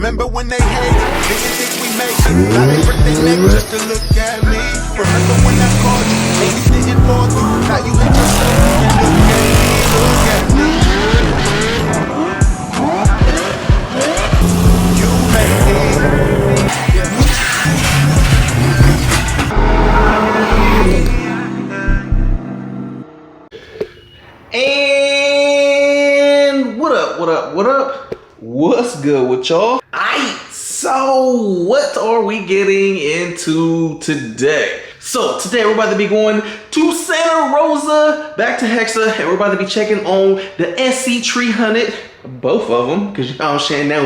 Remember when they hate, didn't think we make it. Now they break their neck just to look at me. Remember when I called you, and you didn't fall through. Now you hate yourself and look at me, look at me. You made me. And what up, what up, what up? What's good with y'all? Aight, so what are we getting into today? So today we're about to be going to Santa Rosa, back to Hexa, and we're about to be checking on the SC300, both of them, because you know what I'm saying, now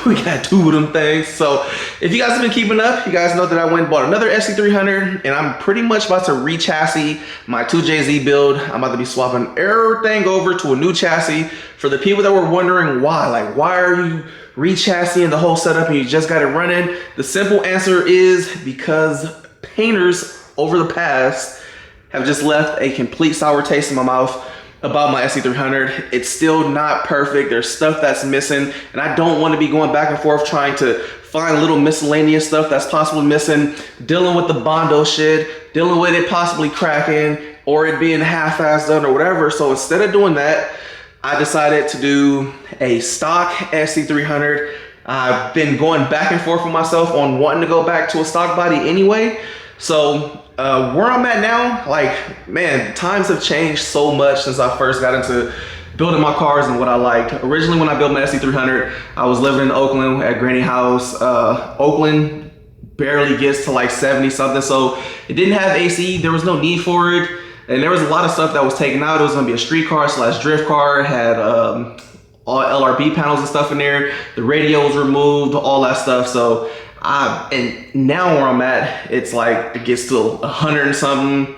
we got two of them things. So if you guys have been keeping up, you guys know that I went and bought another SC300, and I'm pretty much about to re-chassis my 2JZ build. I'm about to be swapping everything over to a new chassis. For the people that were wondering why, like why are you re-chassising the whole setup and you just got it running? The simple answer is because painters over the past have just left a complete sour taste in my mouth about my SC300. It's still not perfect. There's stuff that's missing, and I don't want to be going back and forth trying to find little miscellaneous stuff that's possibly missing, dealing with the Bondo shit, dealing with it possibly cracking or it being half-assed done or whatever. So instead of doing that, I decided to do a stock SC300. I've been going back and forth with myself on wanting to go back to a stock body anyway. So where I'm at now, like, man, times have changed so much since I first got into building my cars and what I liked. Originally, when I built my SC300, I was living in Oakland at Granny House. Oakland barely gets to like 70 something, so it didn't have AC. There was no need for it. And there was a lot of stuff that was taken out. It was gonna be a street car / drift car. It had all LRB panels and stuff in there. The radio was removed, all that stuff. So and now where I'm at, it's like it gets to 100 and something,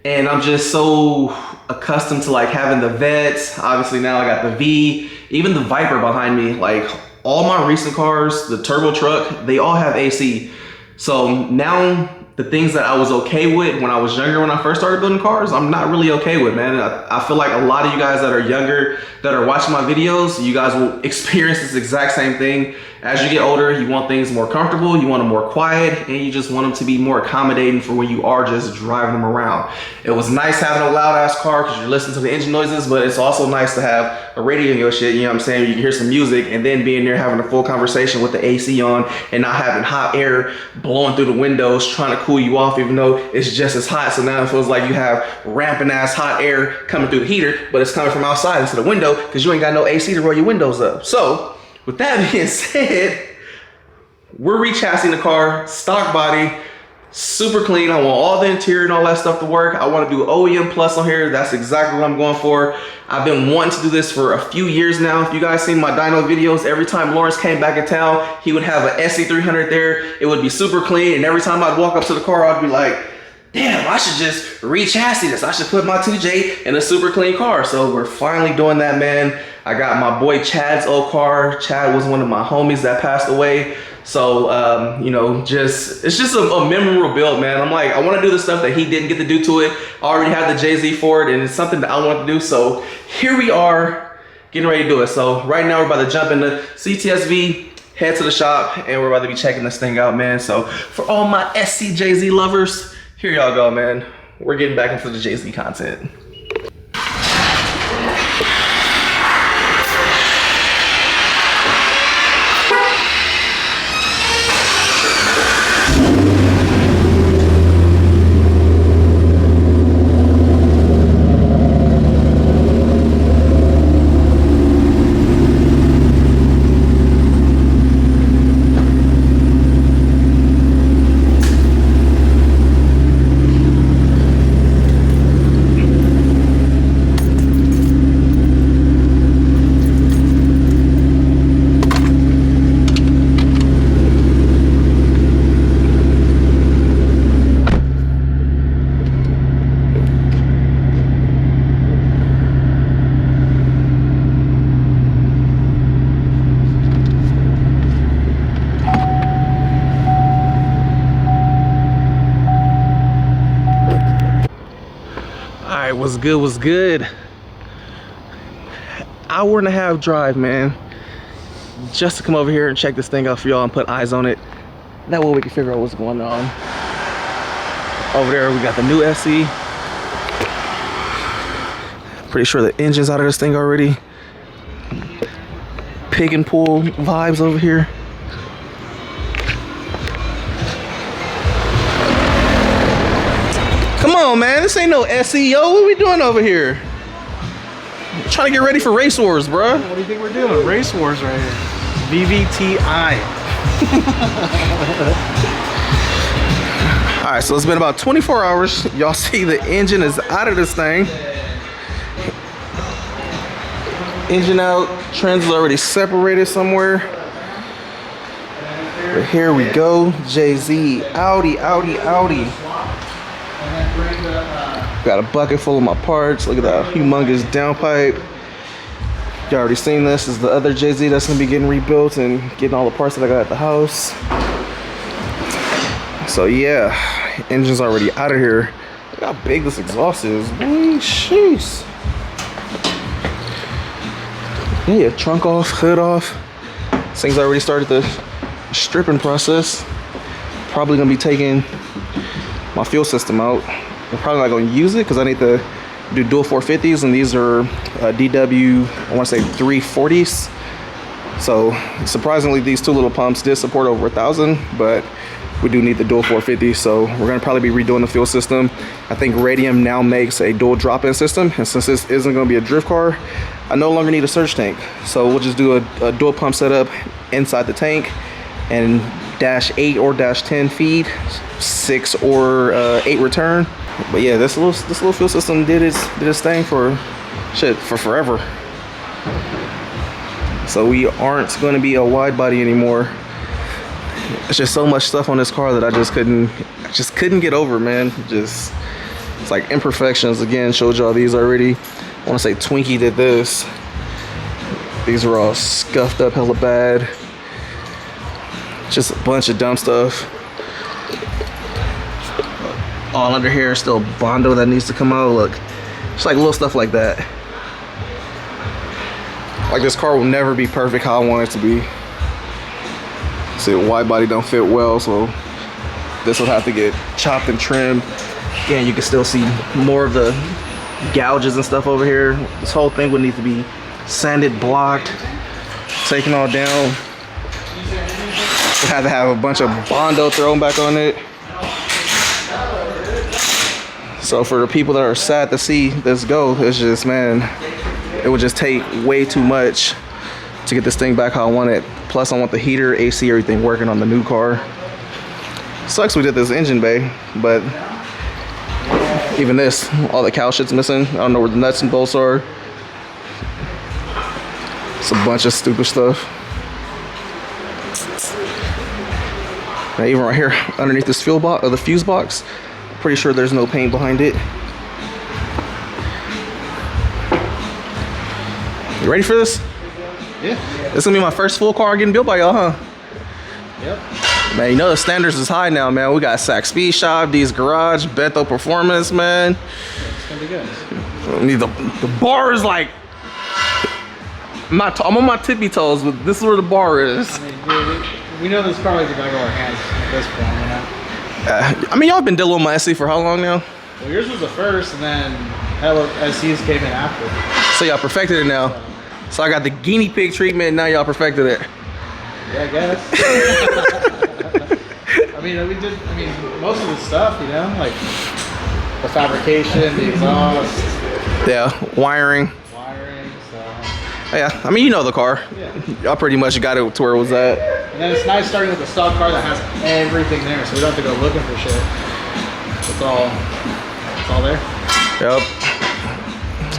and I'm just so accustomed to like having the vets. Obviously now I got the V, even the Viper behind me. Like all my recent cars, the turbo truck, they all have AC. So now the things that I was okay with when I was younger, when I first started building cars, I'm not really okay with, man. I feel like a lot of you guys that are younger, that are watching my videos, you guys will experience this exact same thing. As you get older, you want things more comfortable, you want them more quiet, and you just want them to be more accommodating for when you are just driving them around. It was nice having a loud ass car because you're listening to the engine noises, but it's also nice to have a radio in your shit, you know what I'm saying? You can hear some music and then being there having a full conversation with the AC on and not having hot air blowing through the windows trying to cool you off, even though it's just as hot. So now it feels like you have rampant ass hot air coming through the heater, but it's coming from outside into the window because you ain't got no AC to roll your windows up. So with that being said, we're re-chassising the car, stock body, super clean. I want all the interior and all that stuff to work. I want to do OEM Plus on here. That's exactly what I'm going for. I've been wanting to do this for a few years now. If you guys seen my dyno videos, every time Lawrence came back in town, he would have an SC300 there. It would be super clean, and every time I'd walk up to the car, I'd be like, damn, I should just re-chassis this. I should put my 2J in a super clean car. So we're finally doing that, man. I got my boy Chad's old car. Chad was one of my homies that passed away. So, you know, it's just a memorable build, man. I'm like, I want to do the stuff that he didn't get to do to it. I already have the JZ for it, and it's something that I want to do. So here we are getting ready to do it. So right now we're about to jump into CTSV, head to the shop, and we're about to be checking this thing out, man. So for all my SCJZ lovers, here y'all go, man. We're getting back into the JZ content. What's good, what's good? Hour and a half drive, man. just to come over here and check this thing out for y'all and put eyes on it. That way we can figure out what's going on. Over there we got the new SC. Pretty sure the engine's out of this thing already. Pig and pool vibes over here. Come on, man, this ain't no SEO. What are we doing over here? I'm trying to get ready for Race Wars, bro. What do you think we're doing? Race Wars right here. VVTI. All right, so it's been about 24 hours. Y'all see the engine is out of this thing. Engine out, trans is already separated somewhere. But here we go, Jay-Z, Audi. Got a bucket full of my parts. Look at that humongous downpipe. You already seen this. This is the other Jay-Z that's gonna be getting rebuilt and getting all the parts that I got at the house. So yeah, engine's already out of here. Look how big this exhaust is. Jeez. Yeah, trunk off, hood off. This thing's already started the stripping process. Probably gonna be taking my fuel system out. I'm probably not gonna use it because I need to do dual 450s, and these are DW, I wanna say 340s. So surprisingly, these two little pumps did support over 1,000, but we do need the dual 450, so we're gonna probably be redoing the fuel system. I think Radium now makes a dual drop-in system, and since this isn't gonna be a drift car, I no longer need a surge tank. So we'll just do a dual pump setup inside the tank, and -8 or -10 feed, 6 or 8 return. But yeah, this little fuel system did its thing for forever. So we aren't going to be a wide body anymore. There's just so much stuff on this car that I just couldn't get over, man. It's like imperfections. Again, showed y'all these already. I want to say Twinkie did this. These are all scuffed up hella bad. Just a bunch of dumb stuff. All under here, still Bondo that needs to come out. Look, it's like little stuff like that. Like this car will never be perfect how I want it to be. See, the wide body don't fit well, so this will have to get chopped and trimmed. Again, you can still see more of the gouges and stuff over here. This whole thing would need to be sanded, blocked, taken all down. Would have to have a bunch of Bondo thrown back on it. So for the people that are sad to see this go, it's just, man, it would just take way too much to get this thing back how I want it. Plus I want the heater, AC, everything working on the new car. Sucks we did this engine bay, but even this, all the cow shit's missing. I don't know where the nuts and bolts are. It's a bunch of stupid stuff. Now even right here, underneath this fuel box, or the fuse box, pretty sure there's no paint behind it. You ready for this? Yeah. This is gonna be my first full car getting built by y'all, huh? Yep. Man, you know the standards is high now, man. We got Sac Speed Shop, D's Garage, Beto Performance, man. It's gonna be good. I mean, the bar is like, I'm on my tippy toes, but this is where the bar is. I mean, dude, we know this car is gonna go our hands at this point, you know? I mean, y'all been dealing with my SC for how long now? Well, yours was the first, and then hella SCs came in after. So y'all perfected it now. So I got the guinea pig treatment, and now y'all perfected it. Yeah, I guess. I mean, most of the stuff, you know, like the fabrication, the exhaust, Yeah, wiring. so. Yeah, I mean, you know the car. Yeah. Y'all pretty much got it to where it was at. And then it's nice starting with a stock car that has everything there, so we don't have to go looking for shit. It's all there. Yep.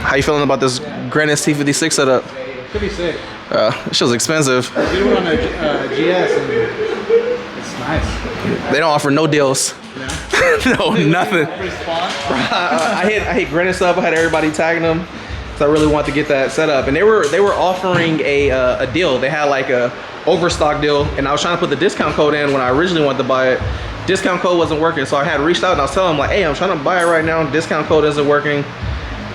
How you feeling about this Grand ST56 setup? Could be sick. This shit's expensive. We did one on a GS, and it's nice. They don't offer no deals. Yeah. No, nothing. Pretty spot. I hit Granite stuff. I had everybody tagging them, so I really wanted to get that set up. And they were offering a deal. They had like a overstock deal, and I was trying to put the discount code in when I originally wanted to buy it. Discount code wasn't working, so I had reached out and I was telling them like, hey, I'm trying to buy it right now. Discount code isn't working.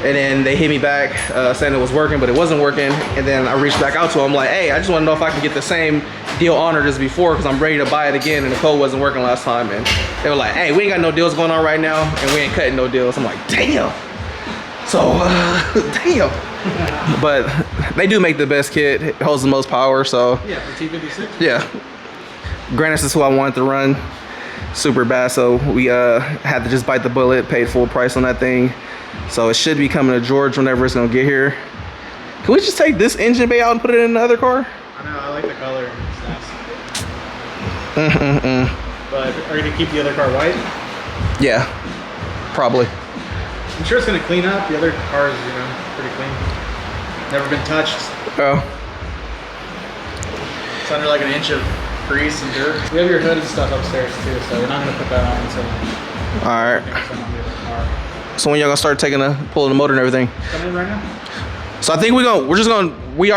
And then they hit me back saying it was working, but it wasn't working. And then I reached back out to them like, hey, I just want to know if I can get the same deal honored as before because I'm ready to buy it again and the code wasn't working last time. And they were like, hey, we ain't got no deals going on right now and we ain't cutting no deals. I'm like, damn. So, damn. But they do make the best kit. It holds the most power, so. Yeah, for T56. Yeah. Granted, this is who I wanted to run. Super bad, so we had to just bite the bullet, paid full price on that thing. So it should be coming to George whenever it's gonna get here. Can we just take this engine bay out and put it in the other car? I know, I like the color. It's nice. But are you gonna keep the other car white? Yeah, probably. I'm sure it's gonna clean up. The other car is, you know, pretty clean. Never been touched. Oh. It's under like an inch of grease and dirt. We have your hood and stuff upstairs too, so we're not gonna put that on until. All right. So when y'all gonna start pulling the motor and everything? Coming in right now? So I think we are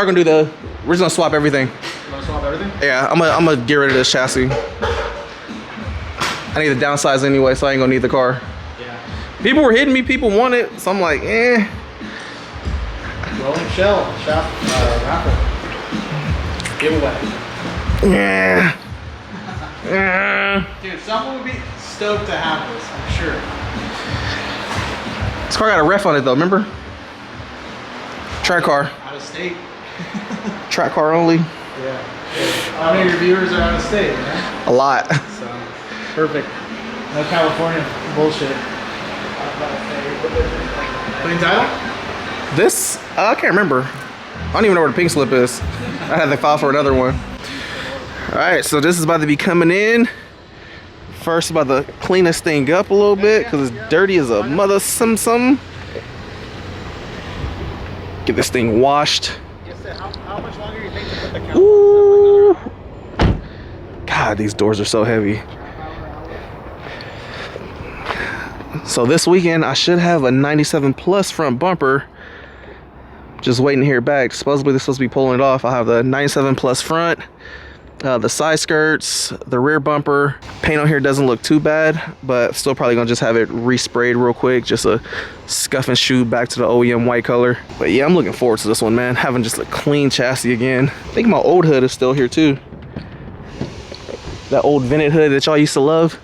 gonna swap everything. You wanna swap everything? Yeah, I'm gonna get rid of this chassis. I need to downsize anyway, so I ain't gonna need the car. Yeah. People were hitting me, people want it, so I'm like, eh. Rolling shell, raffle. Giveaway. Yeah. Dude, someone would be stoked to have this, I'm sure. This car got a ref on it though, remember? Track car. Out of state. Track car only. Yeah. How many of your viewers are out of state, man? A lot. So, perfect. No California bullshit. Clean title? This, I can't remember. I don't even know where the pink slip is. I had to file for another one. All right, so this is about to be coming in. First, about to clean this thing up a little bit because it's dirty as a mother some. Get this thing washed. How much longer do you think to put the camera? Ooh. God, these doors are so heavy. So this weekend, I should have a 97 plus front bumper. Just waiting to hear back. Supposedly, they're supposed to be pulling it off. I have the 97 plus front. The side skirts, the rear bumper. Paint on here doesn't look too bad, but still probably gonna just have it resprayed real quick. Just a scuff and shoot back to the OEM white color. But yeah, I'm looking forward to this one, man. Having just a clean chassis again. I think my old hood is still here too. That old vented hood that y'all used to love,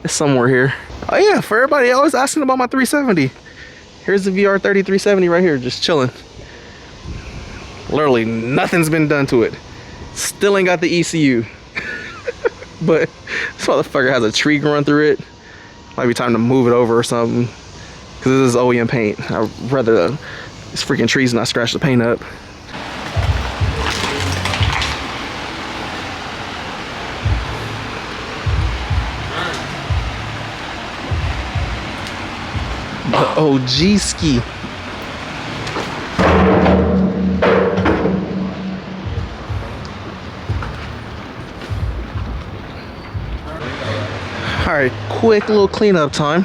it's somewhere here. Oh yeah, for everybody always asking about my 370. Here's the VR 30 370 right here, just chilling. Literally nothing's been done to it. Still ain't got the ECU. But this motherfucker has a tree growing through it. Might be time to move it over or something. Cause this is OEM paint. I'd rather these freaking trees not scratch the paint up. The OG ski. All right, quick little cleanup time.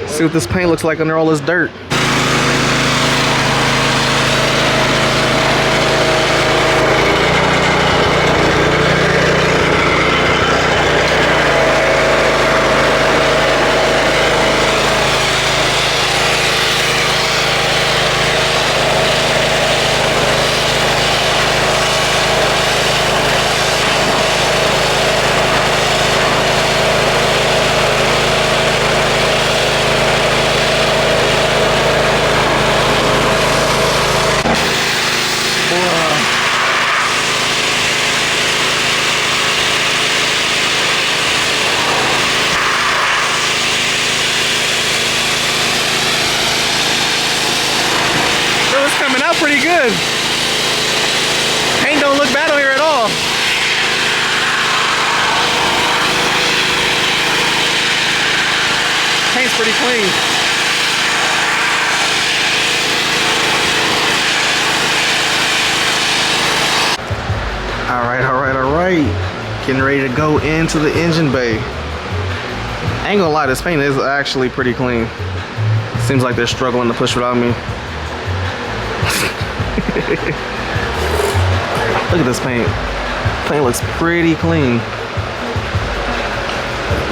See what this paint looks like under all this dirt. Pretty good. Paint don't look bad on here at all. Paint's pretty clean. All right. Getting ready to go into the engine bay. I ain't gonna lie, this paint is actually pretty clean. Seems like they're struggling to push without me. Look at this paint. Paint looks pretty clean.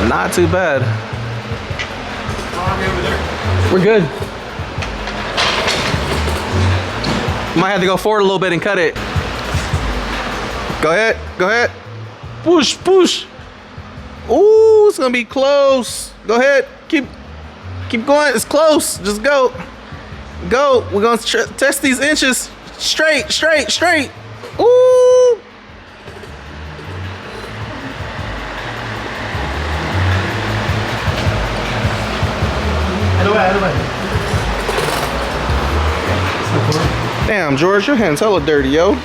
Not too bad. We're good. Might have to go forward a little bit and cut it. Go ahead, go ahead. Push, push. Ooh, it's gonna be close. Go ahead, keep going. It's close. Just go, go. We're gonna test these inches. Straight, straight, straight. Ooh. Damn, George, your hand's hella dirty, yo.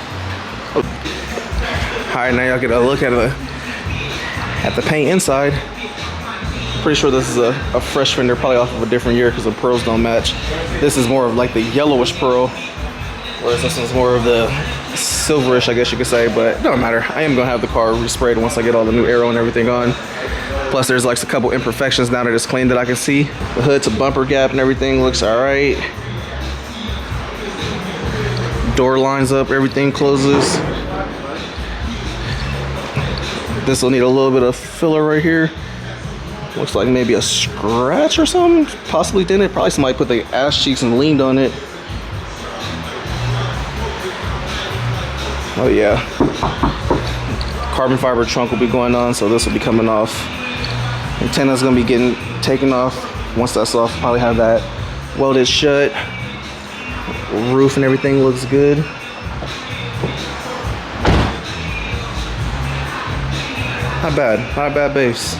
Alright, now y'all get a look at the paint inside. Pretty sure this is a fresh fender, probably off of a different year because the pearls don't match. This is more of like the yellowish pearl, whereas this one's more of the silverish, I guess you could say, but it don't matter. I am gonna have the car resprayed once I get all the new aero and everything on. Plus there's like a couple imperfections now that it's clean that I can see. The hood to bumper gap and everything looks alright. Door lines up, everything closes. This will need a little bit of filler right here. Looks like maybe a scratch or something. Possibly dented. Probably somebody put the ass cheeks and leaned on it. Oh yeah. Carbon fiber trunk will be going on, so this will be coming off. Antenna's gonna be getting taken off. Once that's off, probably have that welded shut. Roof and everything looks good. Not bad, not a bad base.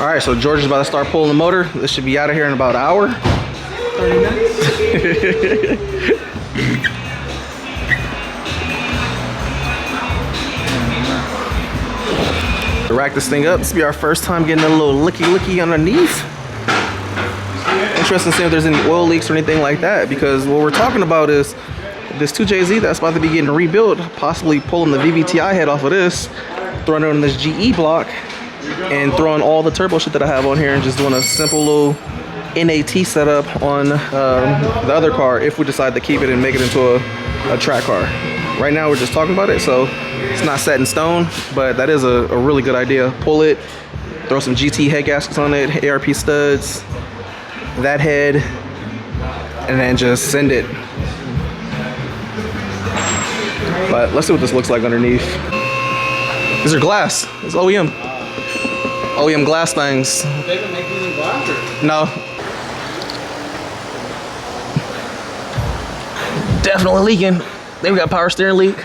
All right, so George is about to start pulling the motor. This should be out of here in about an hour. 30 minutes. To rack this thing up, this will be our first time getting a little licky underneath. Interesting to see if there's any oil leaks or anything like that, because what we're talking about is this 2JZ that's about to be getting rebuilt, possibly pulling the VVTi head off of this, throwing it on this GE block, and throwing all the turbo shit that I have on here and just doing a simple little NAT setup on the other car if we decide to keep it and make it into a track car. Right now we're just talking about it, so it's not set in stone, but that is a really good idea. Pull it, throw some GT head gaskets on it, ARP studs, that head, and then just send it. But let's see what this looks like underneath. These are glass. It's OEM. OEM glass things. They even make these in glass or? No. Definitely leaking. Then we got power steering leak.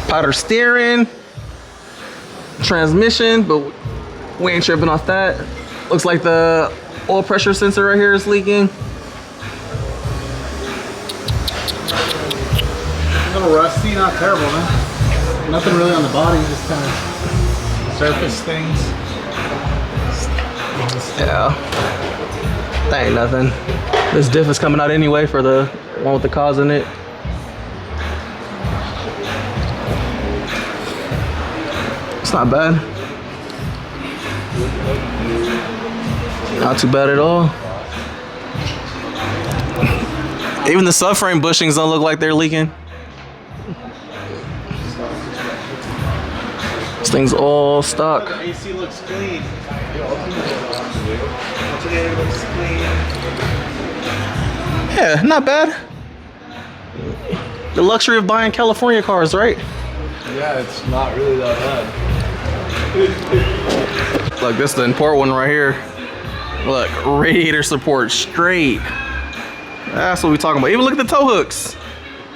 Power steering. Transmission, but we ain't tripping off that. Looks like the oil pressure sensor right here is leaking. A little rusty, not terrible, man. Nothing really on the body, just kind of surface things. Yeah. That ain't nothing. This diff is coming out anyway for the one with the cause in it. It's not bad. Not too bad at all. Even the subframe bushings don't look like they're leaking. This thing's all stock. The AC looks clean. Yeah, not bad. The luxury of buying California cars, right? Yeah, it's not really that bad. Look, this is the import one right here. Look, radiator support straight. That's what we're talking about. Even look at the tow hooks.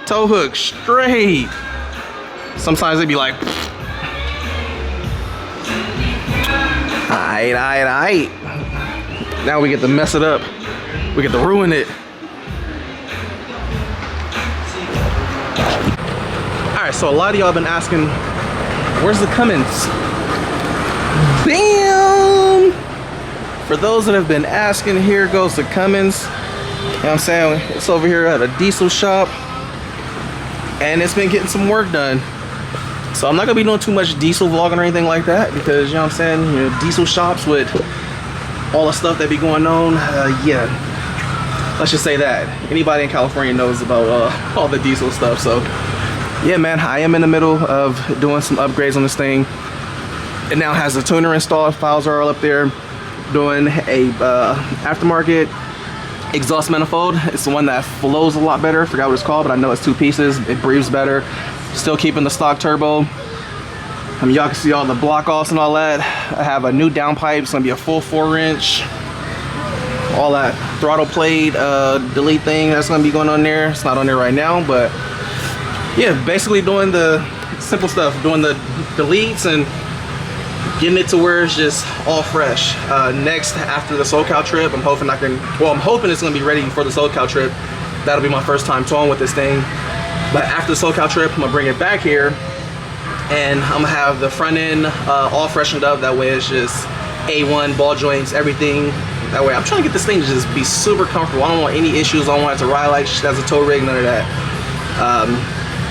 Tow hooks straight. Sometimes they'd be like, aight. Now we get to mess it up. We get to ruin it. Alright, so a lot of y'all been asking, where's the Cummins? Bam! For those that have been asking, here goes the Cummins. You know what I'm saying? It's over here at a diesel shop. And it's been getting some work done. So I'm not gonna be doing too much diesel vlogging or anything like that, because you know what I'm saying, you know, diesel shops with all the stuff that be going on, yeah, let's just say that anybody in California knows about all the diesel stuff. So yeah, man, I am in the middle of doing some upgrades on this thing. It now has the tuner installed, files are all up there. doing a aftermarket exhaust manifold. It's the one that flows a lot better. I forgot what it's called, but I know it's 2 pieces. It breathes better. Still keeping the stock turbo. I mean, y'all can see all the block offs and all that. I have a new downpipe. It's gonna be a full 4-inch. All that throttle plate delete thing that's gonna be going on there. It's not on there right now, but yeah, basically doing the simple stuff, doing the deletes and getting it to where it's just all fresh. Next, after the SoCal trip, I'm hoping it's gonna be ready for the SoCal trip. That'll be my first time towing with this thing. But after the SoCal trip, I'm gonna bring it back here and I'm gonna have the front end all freshened up. That way it's just A1, ball joints, everything. That way I'm trying to get this thing to just be super comfortable. I don't want any issues. I don't want it to ride like shit as a tow rig, none of that.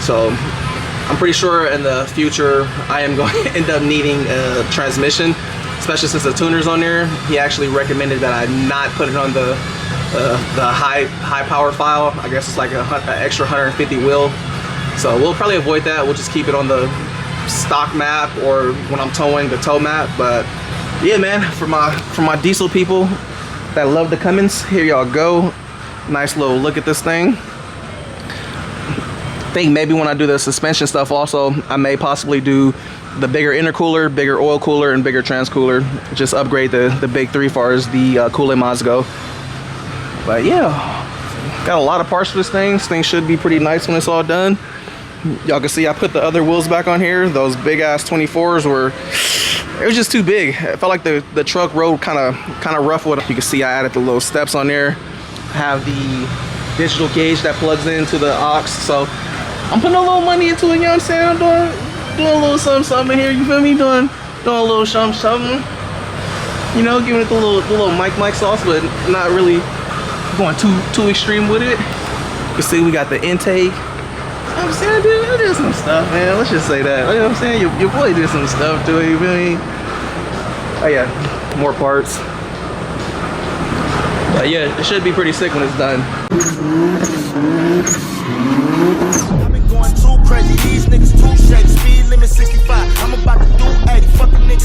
So I'm pretty sure in the future I am going to end up needing a transmission, especially since the tuner's on there. He actually recommended that I not put it on the high power file. I guess it's like an extra 150 wheel. So we'll probably avoid that. We'll just keep it on the stock map or when I'm towing, the tow map. But yeah, man, for my diesel people that love the Cummins, here y'all go. Nice little look at this thing. I think maybe when I do the suspension stuff also, I may possibly do the bigger intercooler, bigger oil cooler, and bigger transcooler. Just upgrade the big 3 as far as the cooling mods go. But yeah, got a lot of parts for this thing. This thing should be pretty nice when it's all done. Y'all can see I put the other wheels back on here. Those big ass 24s were, it was just too big. It felt like the truck rode kind of rough with it. You can see I added the little steps on there. I have the digital gauge that plugs into the aux. So I'm putting a little money into it, you know what I'm saying? I'm doing a little something here, you feel me? Doing a little something. You know, giving it the little Mike sauce, but not really going too extreme with it. You can see we got the intake. I'm saying, dude, I did some stuff, man. Let's just say that. You know what I'm saying? Your boy did some stuff to it, you feel me? Oh yeah, more parts. But yeah, it should be pretty sick when it's done. I've been going too crazy, these niggas too shady. Speed limit 65, I'm about to do 80. Fuck a nigga.